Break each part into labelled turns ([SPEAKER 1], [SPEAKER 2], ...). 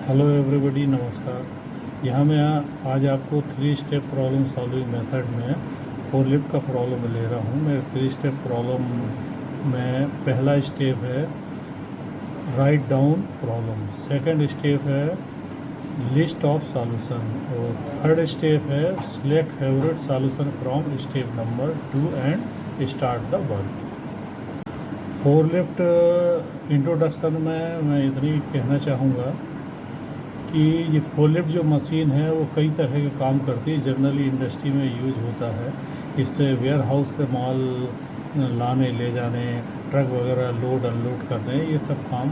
[SPEAKER 1] Hello everybody, नमस्कार। यहाँ मैं आज आपको 3 स्टेप प्रॉब्लम सॉल्विंग मेथड में फोरलिफ्ट का प्रॉब्लम ले रहा हूँ। मेरे 3 स्टेप प्रॉब्लम में पहला स्टेप है write down problem, second step है लिस्ट ऑफ सॉल्यूशन और थर्ड स्टेप है select favourite solution from step number 2 and start the work. Forklift introduction में मैं इतनी कहना चाहूँगा कि ये फोरलिफ्ट जो मशीन है वो कई तरह के काम करती है, जनरली इंडस्ट्री में यूज होता है। इससे वेयर हाउस से माल लाने ले जाने, ट्रक वगैरह लोड अनलोड करने, ये सब काम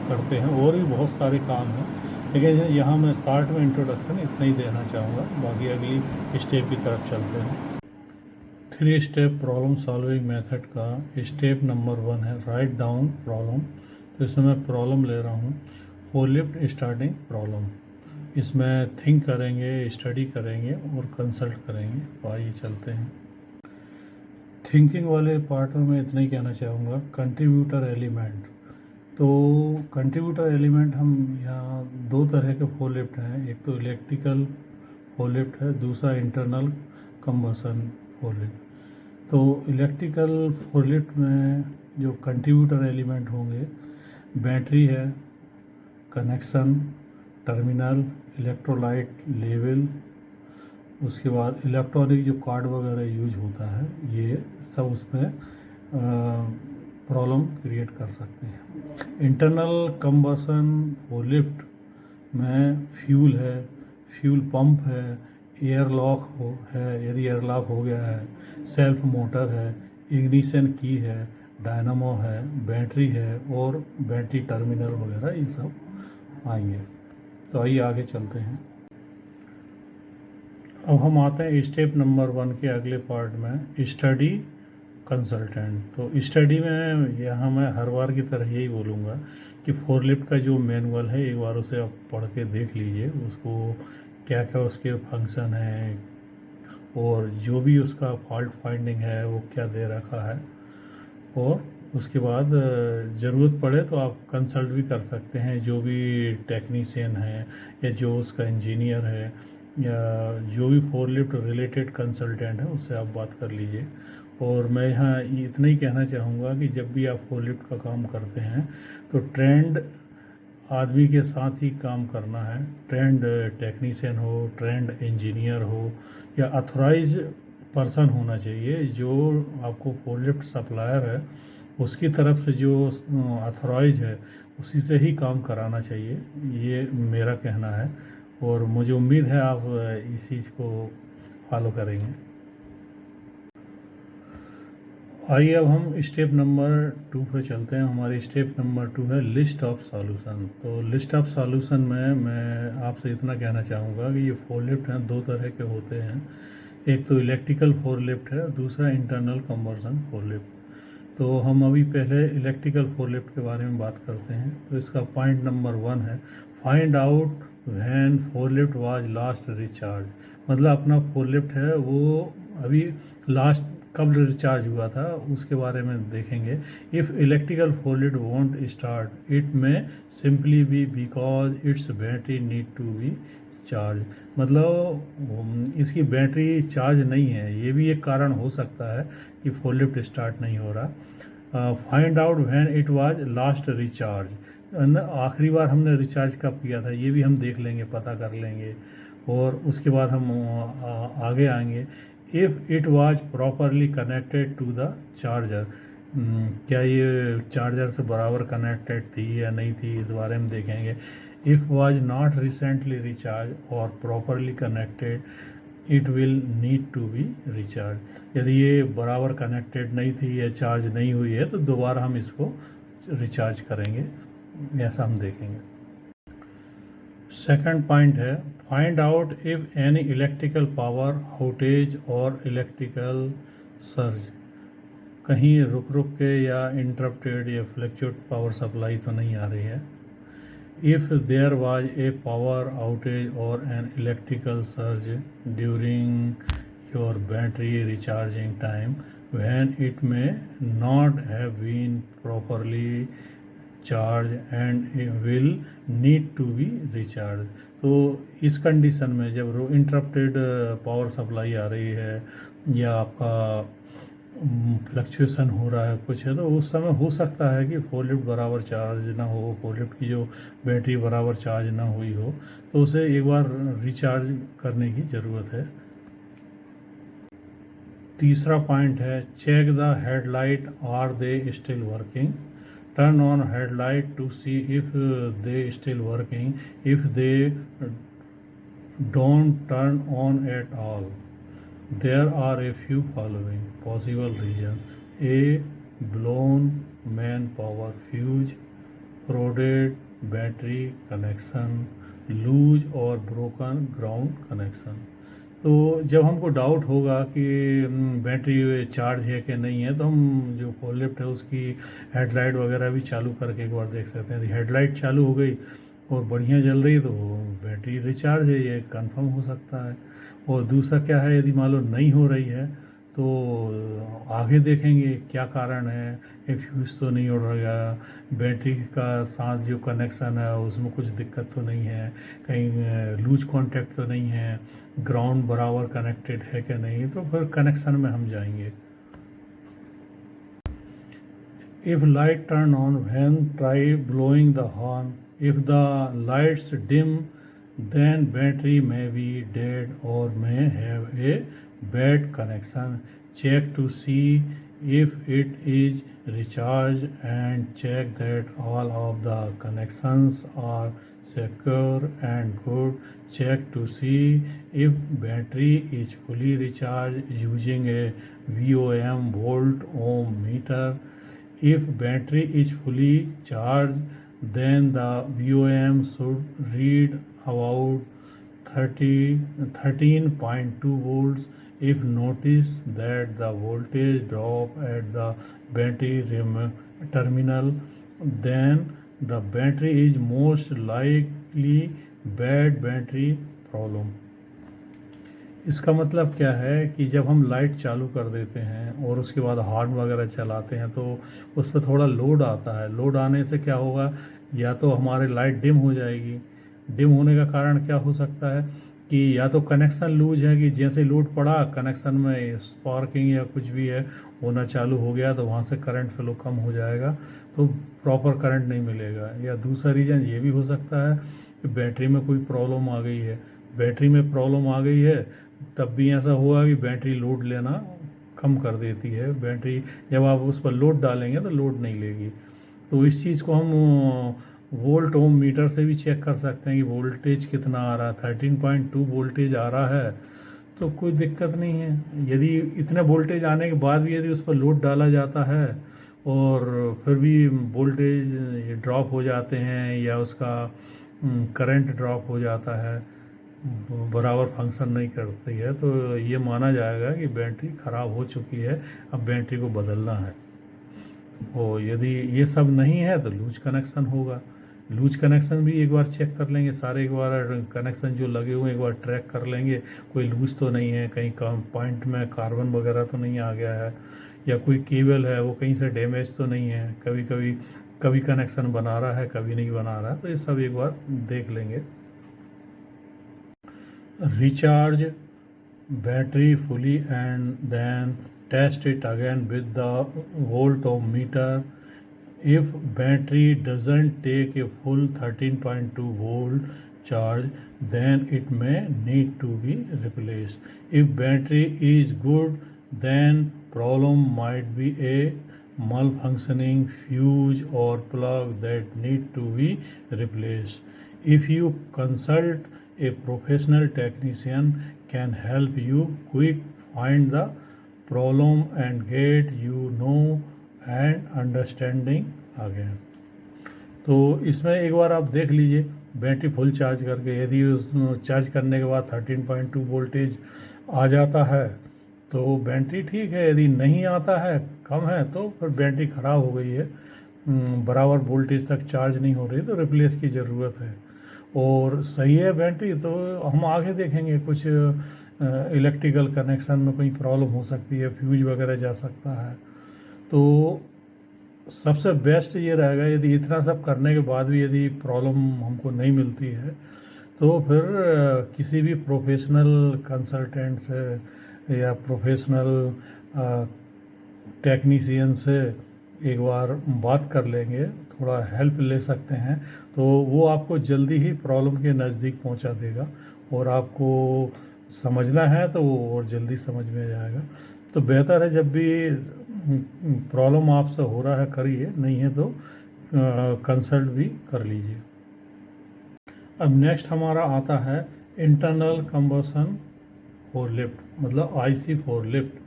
[SPEAKER 1] करते हैं। और भी बहुत सारे काम हैं, लेकिन यहाँ मैं शॉर्ट में इंट्रोडक्शन इतना ही देना चाहूँगा। बाकी अगली स्टेप की तरफ चलते हैं। 3 स्टेप प्रॉब्लम सॉल्विंग मेथड का स्टेप नंबर 1 है राइट डाउन प्रॉब्लम। तो इसमें मैं प्रॉब्लम ले रहा हूँ फोरलिफ्ट स्टार्टिंग प्रॉब्लम। इसमें थिंक करेंगे, स्टडी करेंगे और कंसल्ट करेंगे। तो आइए चलते हैं। थिंकिंग वाले पार्ट में मैं इतना ही कहना चाहूँगा कंट्रीब्यूटर एलिमेंट। तो कंट्रीब्यूटर एलिमेंट हम यहाँ 2 तरह के फोरलिफ्ट हैं, एक तो इलेक्ट्रिकल फोरलिफ्ट है, दूसरा इंटरनल कंबसन फोरलिफ्ट। तो इलेक्ट्रिकल फोरलिफ्ट में जो कंट्रीब्यूटर एलिमेंट होंगे, बैटरी है, कनेक्शन, टर्मिनल, इलेक्ट्रोलाइट लेवल, उसके बाद इलेक्ट्रॉनिक जो कार्ड वगैरह यूज होता है, ये सब उसमें प्रॉब्लम क्रिएट कर सकते हैं। इंटरनल कंबसन फोरलिफ्ट में फ्यूल है, फ्यूल पंप है, एयर लॉक है, यदि एयर लॉक हो गया है, सेल्फ मोटर है, इग्निशन की है, डायनामो है, बैटरी है और बैटरी टर्मिनल वगैरह ये सब आएंगे। तो आइए आगे चलते हैं। अब हम आते हैं स्टेप नंबर 1 के अगले पार्ट में, स्टडी कंसल्टेंट। तो स्टडी में यहाँ मैं हर बार की तरह यही बोलूँगा कि फोरलिफ्ट का जो मैनुअल है एक बार उसे आप पढ़ के देख लीजिए, उसको क्या क्या उसके फंक्शन हैं और जो भी उसका फॉल्ट फाइंडिंग है वो क्या दे रखा है। और उसके बाद ज़रूरत पड़े तो आप कंसल्ट भी कर सकते हैं जो भी टेक्नीशियन है या जो उसका इंजीनियर है या जो भी फोरलिफ्ट रिलेटेड कंसल्टेंट है, उससे आप बात कर लीजिए। और मैं यहाँ इतना ही कहना चाहूँगा कि जब भी आप फोरलिफ्ट का काम करते हैं तो ट्रेंड आदमी के साथ ही काम करना है। ट्रेंड टेक्नीशियन हो, ट्रेंड इंजीनियर हो या अथोराइज पर्सन होना चाहिए। जो आपको फोरलिफ्ट सप्लायर है उसकी तरफ से जो अथोराइज है उसी से ही काम कराना चाहिए, ये मेरा कहना है। और मुझे उम्मीद है आप इस चीज़ को फॉलो करेंगे। आइए अब हम स्टेप नंबर 2 पे चलते हैं। हमारी स्टेप नंबर 2 है लिस्ट ऑफ सॉल्यूशन। तो लिस्ट ऑफ सॉल्यूशन में मैं आपसे इतना कहना चाहूँगा कि ये फोरलिफ्ट हैं 2 तरह के होते हैं, एक तो इलेक्ट्रिकल फोरलिफ्ट है, दूसरा इंटरनल कंबसन फोरलिफ्ट। तो हम अभी पहले इलेक्ट्रिकल फोरलिफ्ट के बारे में बात करते हैं। तो इसका पॉइंट नंबर 1 है find out when forklift was last recharge. मतलब अपना फोरलिफ्ट है वो अभी लास्ट कब रिचार्ज हुआ था उसके बारे में देखेंगे। If electrical forklift won't start it may simply be because its battery need to be charge. मतलब इसकी बैटरी चार्ज नहीं है, ये भी एक कारण हो सकता है कि फोरलिफ्ट स्टार्ट नहीं हो रहा। Find out when it was last recharge, आखिरी बार हमने रिचार्ज कब किया था ये भी हम देख लेंगे, पता कर लेंगे। और उसके बाद हम आगे आएंगे। If it was properly connected to the charger, क्या ये चार्जर से बराबर कनेक्टेड थी या नहीं थी, इस बारे में देखेंगे। If was not recently recharge और properly connected it will need to be recharge. यदि ये बराबर कनेक्टेड नहीं थी या चार्ज नहीं हुई है तो दोबारा हम इसको रिचार्ज करेंगे, ऐसा हम देखेंगे। सेकंड पॉइंट है find out if any electrical power outage और इलेक्ट्रिकल सर्ज, कहीं रुक रुक के या इंटरप्टेड या फ्लक्चुएट पावर सप्लाई तो नहीं आ रही है। If there was a power outage और an electrical surge during your battery recharging time when it may not have been properly charge and will need to be recharge. तो इस condition में जब इंटरप्टेड पावर सप्लाई आ रही है या आपका fluctuation हो रहा है कुछ है, तो उस समय हो सकता है कि फोरलिफ्ट बराबर चार्ज ना हो, फोरलिफ्ट की जो बैटरी बराबर चार्ज ना हुई हो, तो उसे एक बार रिचार्ज करने की ज़रूरत है। तीसरा पॉइंट है check the headlight, are they still working. Turn on headlight to see if they still working, if they don't turn on at all, there are a few following possible reasons: A. Blown main power fuse, corroded battery connection, loose और broken ground connection. तो जब हमको doubt होगा कि battery charge है कि नहीं है, तो हम जो फोरलिफ्ट है उसकी हेडलाइट वगैरह भी चालू करके एक बार देख सकते हैं। हेडलाइट चालू हो गई और बढ़िया जल रही है तो बैटरी रिचार्ज है, ये कंफर्म हो सकता है। और दूसरा क्या है, यदि मान लो नहीं हो रही है तो आगे देखेंगे क्या कारण है, ये फ्यूज तो नहीं उड़ रहा, बैटरी का साथ जो कनेक्शन है उसमें कुछ दिक्कत तो नहीं है, कहीं लूज कांटेक्ट तो नहीं है, ग्राउंड बराबर कनेक्टेड है कि नहीं, तो फिर कनेक्शन में हम जाएंगे। If light turn on when try blowing the horn. If the lights dim, then battery may be dead or may have a bad connection. Check to see if it is recharged and check that all of the connections are secure and good. Check to see if battery is fully recharged using a VOM volt ohm meter. If battery is fully charged, then the VOM should read about 13.2 volts. If notice that the voltage drop at the battery terminal, then the battery is most likely bad battery problem. इसका मतलब क्या है कि जब हम light चालू कर देते हैं और उसके बाद हॉर्न वगैरह चलाते हैं तो उस पर थोड़ा लोड आता है। लोड आने से क्या होगा, या तो हमारे लाइट डिम हो जाएगी। डिम होने का कारण क्या हो सकता है कि या तो कनेक्शन लूज है, कि जैसे लोड पड़ा कनेक्शन में स्पार्किंग या कुछ भी है होना चालू हो गया, तो वहाँ से करंट फ्लो कम हो जाएगा, तो प्रॉपर करंट नहीं मिलेगा। या दूसरा रीज़न ये भी हो सकता है कि बैटरी में कोई प्रॉब्लम आ गई है। बैटरी में प्रॉब्लम आ गई है तब भी ऐसा हुआ कि बैटरी लोड लेना कम कर देती है। बैटरी जब आप उस पर लोड डालेंगे तो लोड नहीं लेगी। तो इस चीज़ को हम वोल्ट ओम मीटर से भी चेक कर सकते हैं कि वोल्टेज कितना आ रहा है। 13.2 वोल्टेज आ रहा है तो कोई दिक्कत नहीं है। यदि इतने वोल्टेज आने के बाद भी यदि उस पर लोड डाला जाता है और फिर भी वोल्टेज ड्रॉप हो जाते हैं या उसका करंट ड्रॉप हो जाता है, बराबर फंक्शन नहीं करती है, तो ये माना जाएगा कि बैटरी ख़राब हो चुकी है, अब बैटरी को बदलना है। और यदि ये सब नहीं है तो लूज कनेक्शन होगा। लूज कनेक्शन भी एक बार चेक कर लेंगे, सारे एक बार कनेक्शन जो लगे हुए हैं एक बार ट्रैक कर लेंगे, कोई लूज तो नहीं है, कहीं कम पॉइंट में कार्बन वगैरह तो नहीं आ गया है, या कोई केबल है वो कहीं से डैमेज तो नहीं है। कभी कनेक्शन बना रहा है, कभी नहीं बना रहा है, तो ये सब एक बार देख लेंगे। Recharge battery fully and then test it again with the voltmeter. If battery doesn't take a full 13.2 volt charge, then it may need to be replaced. If battery is good, then problem might be a malfunctioning fuse or plug that need to be replaced. If you consult a professional technician can help you quick find the problem and get you know and understanding again. तो इसमें एक बार आप देख लीजिए battery full charge करके, यदि उस charge करने के बाद 13.2 वोल्टेज आ जाता है तो बैटरी ठीक है, यदि नहीं आता है, कम है, तो फिर बैटरी ख़राब हो गई है, बराबर वोल्टेज तक चार्ज नहीं हो रही, तो रिप्लेस की ज़रूरत है। और सही है बैटरी तो हम आगे देखेंगे, कुछ इलेक्ट्रिकल कनेक्शन में कोई प्रॉब्लम हो सकती है, फ्यूज वगैरह जा सकता है। तो सबसे बेस्ट ये रहेगा, यदि इतना सब करने के बाद भी यदि प्रॉब्लम हमको नहीं मिलती है तो फिर किसी भी प्रोफेशनल कंसल्टेंट से या प्रोफेशनल टेक्नीशियन से एक बार बात कर लेंगे, थोड़ा हेल्प ले सकते हैं, तो वो आपको जल्दी ही प्रॉब्लम के नज़दीक पहुंचा देगा और आपको समझना है तो वो और जल्दी समझ में आ जाएगा। तो बेहतर है जब भी प्रॉब्लम आपसे हो रहा है करिए, नहीं है तो कंसल्ट भी कर लीजिए। अब नेक्स्ट हमारा आता है इंटरनल कंबशन फोर लिफ्ट, मतलब IC four lift.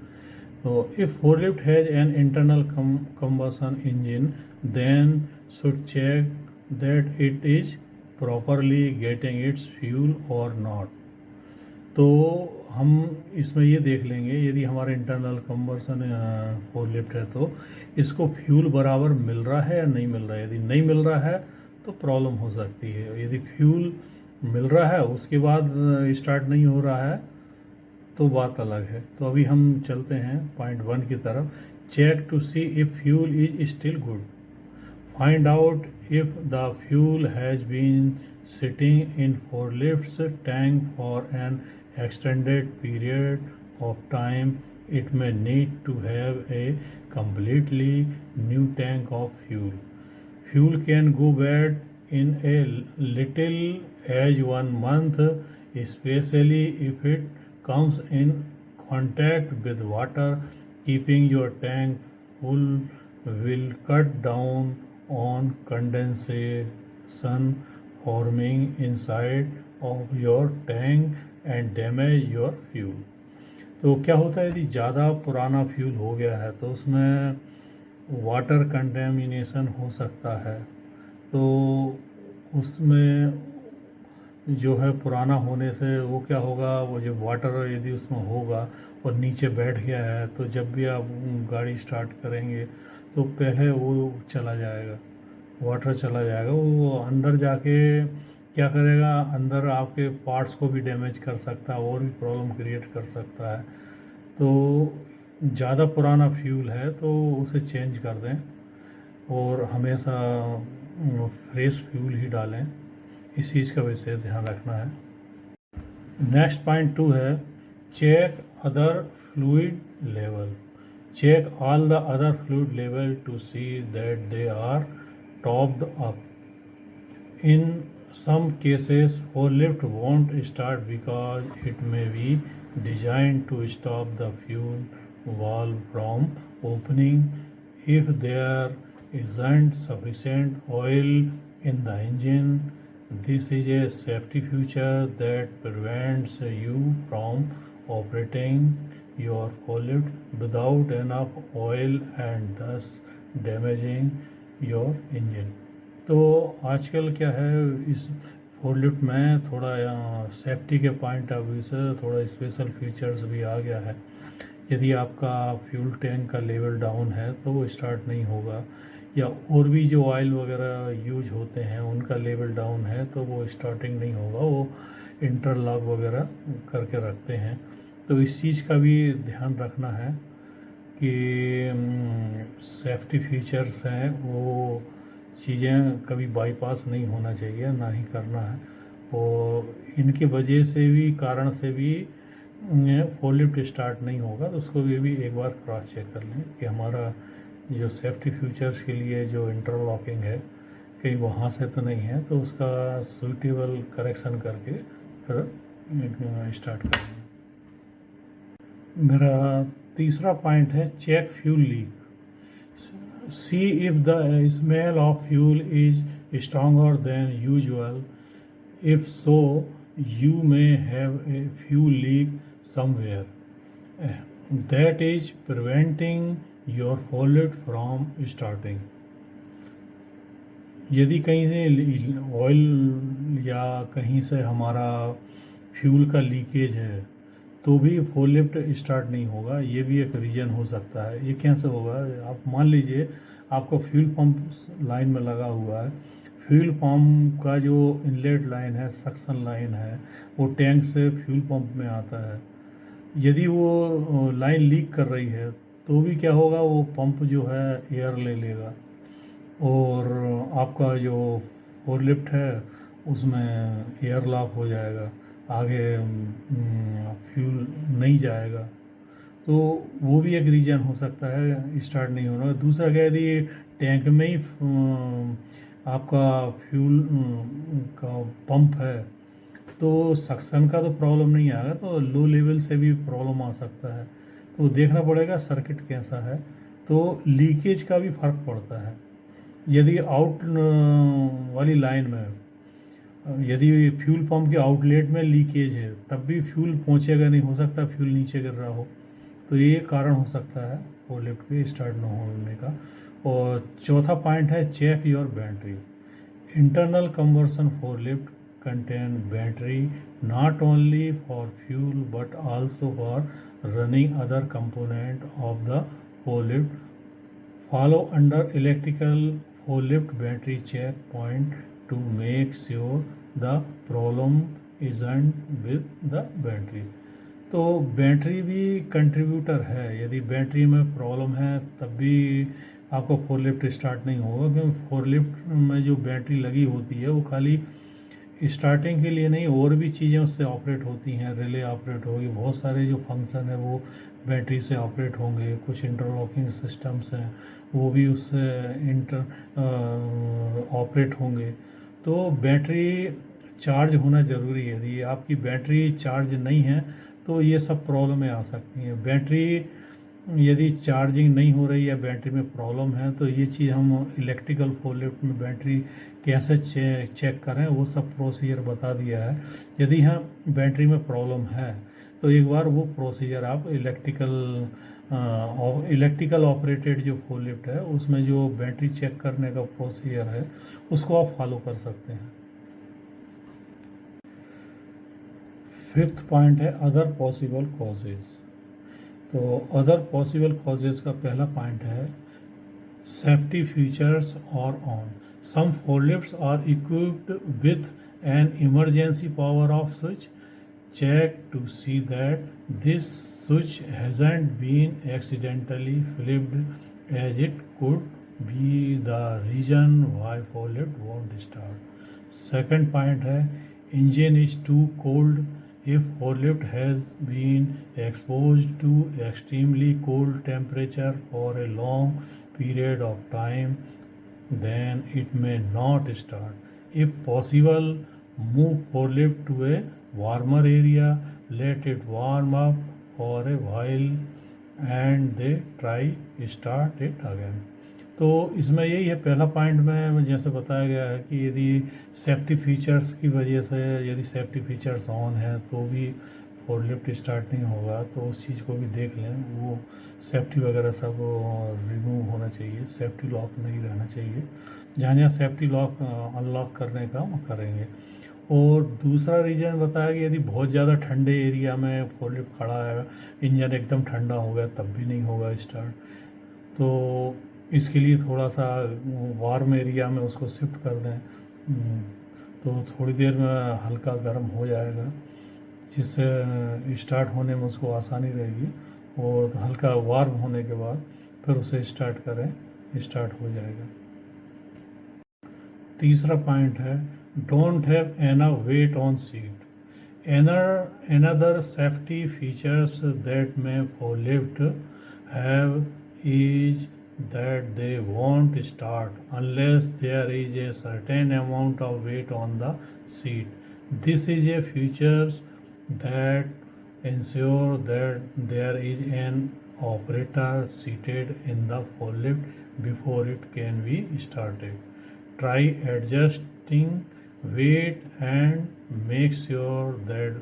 [SPEAKER 1] So if forklift has an internal combustion engine, then should check that it is properly getting its fuel or not। तो हम इसमें ये देख लेंगे, यदि हमारा इंटरनल कंबशन फोरलिफ्ट है तो इसको फ्यूल बराबर मिल रहा है या नहीं मिल रहा है। यदि नहीं मिल रहा है तो प्रॉब्लम हो सकती है। यदि फ्यूल मिल रहा है उसके बाद स्टार्ट नहीं हो रहा है तो बात अलग है। तो अभी हम चलते हैं पॉइंट 1 की तरफ। Check to see if fuel is still good. Find out if the fuel has been sitting in forklift's tank for an extended period of time. It may need to have a completely new tank of fuel. Fuel can go bad in a little as 1 month, especially if it comes in contact with water. Keeping your tank full will cut down on condensation forming inside of your tank and damage your fuel। तो क्या होता है, यदि ज़्यादा पुराना fuel हो गया है तो उसमें वाटर कंटेमिनेशन हो सकता है। तो उसमें जो है पुराना होने से वो क्या होगा, वो जो वाटर यदि उसमें होगा और नीचे बैठ गया है तो जब भी आप गाड़ी स्टार्ट करेंगे तो पहले वो चला जाएगा, वाटर चला जाएगा। वो अंदर जाके क्या करेगा, अंदर आपके पार्ट्स को भी डैमेज कर सकता है और भी प्रॉब्लम क्रिएट कर सकता है। तो ज़्यादा पुराना फ्यूल है तो उसे चेंज कर दें और हमेशा फ्रेश फ्यूल ही डालें। इस चीज़ का विशेष ध्यान रखना है। नेक्स्ट पॉइंट 2 है check other fluid level. Check all the other fluid level to see that they are topped up. In some cases, forklift won't start because it may be designed to stop the fuel valve from opening. If there isn't sufficient oil in the engine, this is a safety feature that prevents you from operating your forklift without enough oil and thus damaging your engine। तो आजकल क्या है, इस फोरलिफ्ट में थोड़ा safety के point of view से थोड़ा स्पेशल फीचर्स भी आ गया है। यदि आपका फ्यूल टैंक का लेवल डाउन है तो वो स्टार्ट नहीं होगा, या और भी जो ऑयल वगैरह यूज होते हैं उनका लेवल डाउन है तो वो स्टार्टिंग नहीं होगा, वो इंटरलॉक वगैरह करके रखते हैं। तो इस चीज़ का भी ध्यान रखना है कि सेफ्टी फीचर्स हैं वो चीज़ें कभी बाईपास नहीं होना चाहिए, ना ही करना है। और इनकी वजह से भी, कारण से भी फोरलिफ्ट स्टार्ट नहीं होगा, तो उसको भी एक बार क्रॉस चेक कर लें कि हमारा जो सेफ्टी फीचर्स के लिए जो इंटरलॉकिंग है कहीं वहाँ से तो नहीं है, तो उसका सूटेबल करेक्शन करके फिर स्टार्ट करेंगे। मेरा तीसरा पॉइंट है check fuel leak. See if the smell of fuel is stronger than usual. If so, you may have a fuel leak somewhere that is preventing your forklift from starting। यदि कहीं से oil या कहीं से हमारा fuel का leakage है तो भी फोरलिफ्ट स्टार्ट नहीं होगा, ये भी एक रीज़न हो सकता है। ये कैसे होगा, आप मान लीजिए आपका फ्यूल पंप लाइन में लगा हुआ है, फ्यूल पंप का जो इनलेट लाइन है, सक्शन लाइन है, वो टैंक से फ्यूल पंप में आता है। यदि वो लाइन लीक कर रही है तो भी क्या होगा, वो पंप जो है एयर ले लेगा और आपका जो फोर लिफ्ट है उसमें एयर लॉक हो जाएगा, आगे फ्यूल नहीं जाएगा। तो वो भी एक रीज़न हो सकता है स्टार्ट नहीं होना। दूसरा क्या, यदि टैंक में ही आपका फ्यूल का पंप है तो सक्शन का तो प्रॉब्लम नहीं आएगा, तो लो लेवल से भी प्रॉब्लम आ सकता है। तो देखना पड़ेगा सर्किट कैसा है। तो लीकेज का भी फर्क पड़ता है। यदि आउट वाली लाइन में यदि फ्यूल पंप के आउटलेट में लीकेज है तब भी फ्यूल पहुंचेगा नहीं, हो सकता फ्यूल नीचे गिर रहा हो। तो ये कारण हो सकता है फोर लिफ्ट के स्टार्ट न होने का। और चौथा पॉइंट है check your battery. Internal combustion forklift contain battery not only for fuel but also for running other component of the forklift. Follow under electrical forklift battery check point to make sure the problem isn't with the battery. तो battery भी contributor है। यदि battery में problem है तब भी आपको four lift start नहीं होगा, क्योंकि फोर लिफ्ट में जो बैटरी लगी होती है वो खाली स्टार्टिंग के लिए नहीं, और भी चीज़ें उससे ऑपरेट होती हैं। रिले ऑपरेट होगी, बहुत सारे जो फंक्शन है वो बैटरी से ऑपरेट होंगे। कुछ इंटरलॉकिंग सिस्टम्स हैं वो भी उससे ऑपरेट होंगे। तो बैटरी चार्ज होना ज़रूरी है। यदि आपकी बैटरी चार्ज नहीं है तो ये सब प्रॉब्लमें आ सकती हैं। बैटरी यदि चार्जिंग नहीं हो रही है, बैटरी में प्रॉब्लम है, तो ये चीज़ हम इलेक्ट्रिकल फोरलिफ्ट में बैटरी कैसे चेक करें वो सब प्रोसीजर बता दिया है। यदि हाँ बैटरी में प्रॉब्लम है तो एक बार वो प्रोसीजर आप इलेक्ट्रिकल ऑपरेटेड जो फोरलिफ्ट है उसमें जो बैटरी चेक करने का प्रोसीजर है उसको आप फॉलो कर सकते हैं। फिफ्थ पॉइंट है अदर पॉसिबल कॉजेज़। तो अदर पॉसिबल कॉजेज़ का पहला पॉइंट है सेफ्टी फीचर्स और on. Some forklifts are equipped with an emergency power off switch. Check to see that this switch hasn't been accidentally flipped as it could be the reason why forklift won't start. Second point है engine is too cold. If forklift has been exposed to extremely cold temperature for a long period of time, then it may not start. If possible, move forklift to a warmer area, let it warm up for a while, and they try start it again. तो इसमें यही है पहला point में जैसे बताया गया है कि यदि सेफ्टी फीचर्स की वजह से यदि सेफ्टी फीचर्स ऑन है तो भी फोरलिफ्ट स्टार्ट नहीं होगा। तो उस चीज़ को भी देख लें, वो सेफ्टी वगैरह सब रिमूव होना चाहिए, सेफ्टी लॉक नहीं रहना चाहिए। जहाँ जहाँ सेफ्टी लॉक अनलॉक करने का करेंगे। और दूसरा रीज़न बताया कि यदि बहुत ज़्यादा ठंडे एरिया में फोरलिफ्ट खड़ा है, इंजन एकदम ठंडा हो गया तब भी नहीं होगा स्टार्ट। तो इसके लिए थोड़ा सा वार्म एरिया में उसको शिफ्ट कर दें, तो थोड़ी देर में हल्का गर्म हो जाएगा, जिससे स्टार्ट होने में उसको आसानी रहेगी। और हल्का वार्म होने के बाद फिर उसे स्टार्ट करें, स्टार्ट हो जाएगा। तीसरा पॉइंट है don't have enough weight on seat. Another safety features that may forklift have is that they won't start unless there is a certain amount of weight on the seat. This is a feature that ensure that there is an operator seated in the forklift before it can be started. Try adjusting weight and make sure that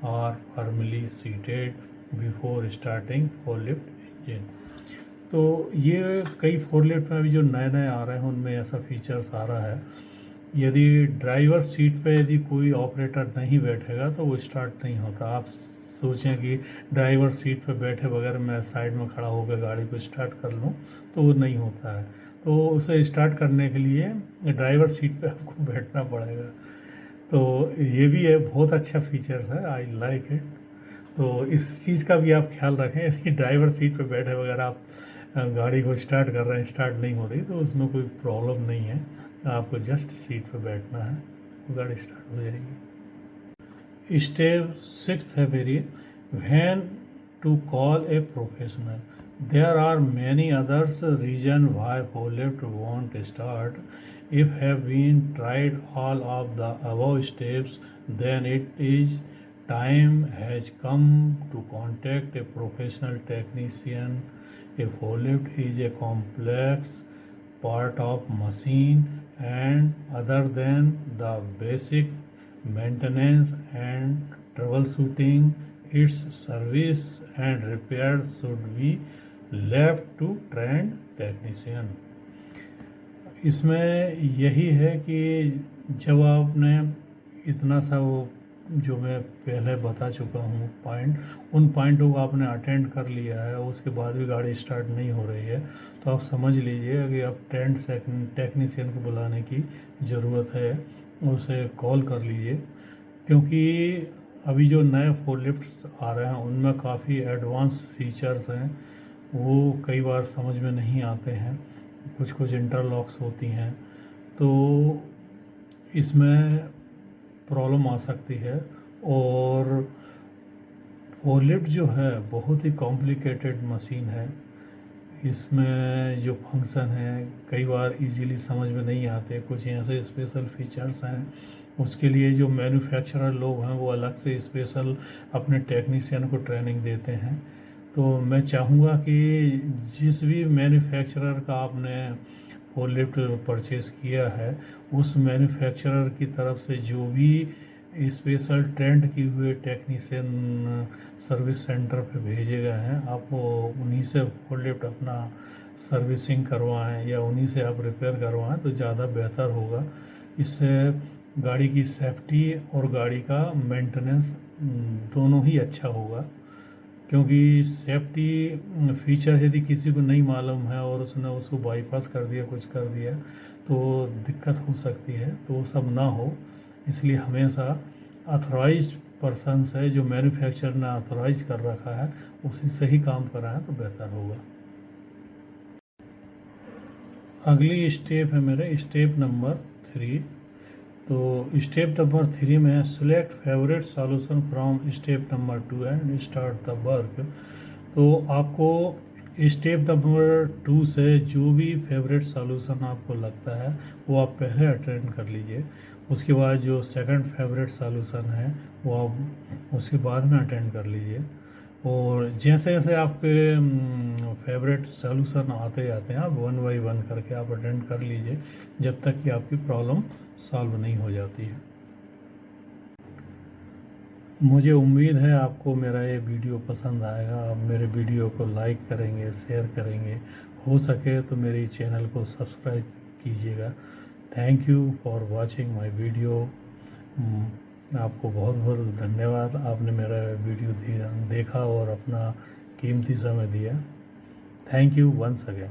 [SPEAKER 1] are firmly seated before starting forklift engine. तो ये कई फोरलिफ्ट में भी जो नए नए आ रहे हैं उनमें ऐसा फीचर्स आ रहा है। यदि ड्राइवर सीट पे यदि कोई ऑपरेटर नहीं बैठेगा तो वो स्टार्ट नहीं होता। आप सोचें कि ड्राइवर सीट पे बैठे बगैर मैं साइड में खड़ा होकर गाड़ी को स्टार्ट कर लूँ तो वो नहीं होता है। तो उसे स्टार्ट करने के लिए ड्राइवर सीट पे आपको बैठना पड़ेगा। तो ये भी है, बहुत अच्छा फीचर्स है, आई लाइक इट। तो इस चीज़ का भी आप ख्याल रखें, यदि ड्राइवर सीट पे बैठे वगैरह आप गाड़ी को स्टार्ट कर रहे हैं, स्टार्ट नहीं हो रही, तो उसमें कोई प्रॉब्लम नहीं है। आपको जस्ट सीट पे बैठना है, गाड़ी स्टार्ट हो जाएगी। स्टेप 6 है मेरी, when to call a professional. There are many others reason why forklift won't start. If have been tried all of the above steps, then it is time has come to contact a professional technician. A forklift is a complex part of machine, and other than the basic maintenance and troubleshooting, its service and repair should be left to trained technician. इसमें यही है कि जब आपने इतना सा वो जो मैं पहले बता चुका हूँ पॉइंट, उन पॉइंटों को आपने अटेंड कर लिया है, उसके बाद भी गाड़ी स्टार्ट नहीं हो रही है, तो आप समझ लीजिए कि अब ट्रेंड टेक्नीशियन को बुलाने की ज़रूरत है, उसे कॉल कर लीजिए। क्योंकि अभी जो नए फोर्कलिफ्ट्स आ रहे हैं उनमें काफ़ी एडवांस फीचर्स हैं, वो कई बार समझ में नहीं आते हैं, कुछ इंटरलॉक्स होती हैं, तो इसमें प्रॉब्लम आ सकती है। और फोर्कलिफ्ट जो है बहुत ही कॉम्प्लिकेटेड मशीन है, इसमें जो फंक्शन है कई बार इजीली समझ में नहीं आते, कुछ ऐसे स्पेशल फीचर्स हैं, उसके लिए जो मैन्युफैक्चरर लोग हैं वो अलग से स्पेशल अपने टेक्नीशियन को ट्रेनिंग देते हैं। तो मैं चाहूँगा कि जिस भी मैन्युफैक्चरर का आपने फोर्कलिफ्ट परचेज़ किया है, उस मैन्युफैक्चरर की तरफ से जो भी स्पेशल ट्रेंड किए हुए टेक्नीशियन सर्विस सेंटर पे भेजे गए हैं, आप उन्हीं से फोर्कलिफ्ट अपना सर्विसिंग करवाएं या उन्हीं से आप रिपेयर करवाएं तो ज़्यादा बेहतर होगा। इससे गाड़ी की सेफ्टी और गाड़ी का मेंटेनेंस दोनों ही अच्छा होगा। क्योंकि सेफ्टी फीचर यदि किसी को नहीं मालूम है और उसने उसको बाईपास कर दिया, कुछ कर दिया, तो दिक्कत हो सकती है, तो वो सब ना हो, इसलिए हमेशा ऑथराइज्ड पर्सन से, जो मैन्युफैक्चरर ने ऑथराइज कर रखा है, उसी से ही काम कराएं तो बेहतर होगा। अगली स्टेप है मेरे स्टेप नंबर 3। तो स्टेप नंबर 3 में है select favourite solution from step number 2 and start the work. तो आपको स्टेप नंबर 2 से जो भी फेवरेट सॉल्यूशन आपको लगता है वो आप पहले अटेंड कर लीजिए, उसके बाद जो सेकंड फेवरेट सॉल्यूशन है वो आप उसके बाद में अटेंड कर लीजिए। और जैसे जैसे आपके फेवरेट सॉल्यूशन आते जाते हैं, आप 1 बाई 1 करके आप अटेंड कर लीजिए जब तक कि आपकी प्रॉब्लम सॉल्व नहीं हो जाती है। मुझे उम्मीद है आपको मेरा ये वीडियो पसंद आएगा, आप मेरे वीडियो को लाइक करेंगे, शेयर करेंगे, हो सके तो मेरे चैनल को सब्सक्राइब कीजिएगा। Thank you for watching my video. आपको बहुत बहुत धन्यवाद, आपने मेरा वीडियो देखा और अपना कीमती समय दिया। Thank you once again.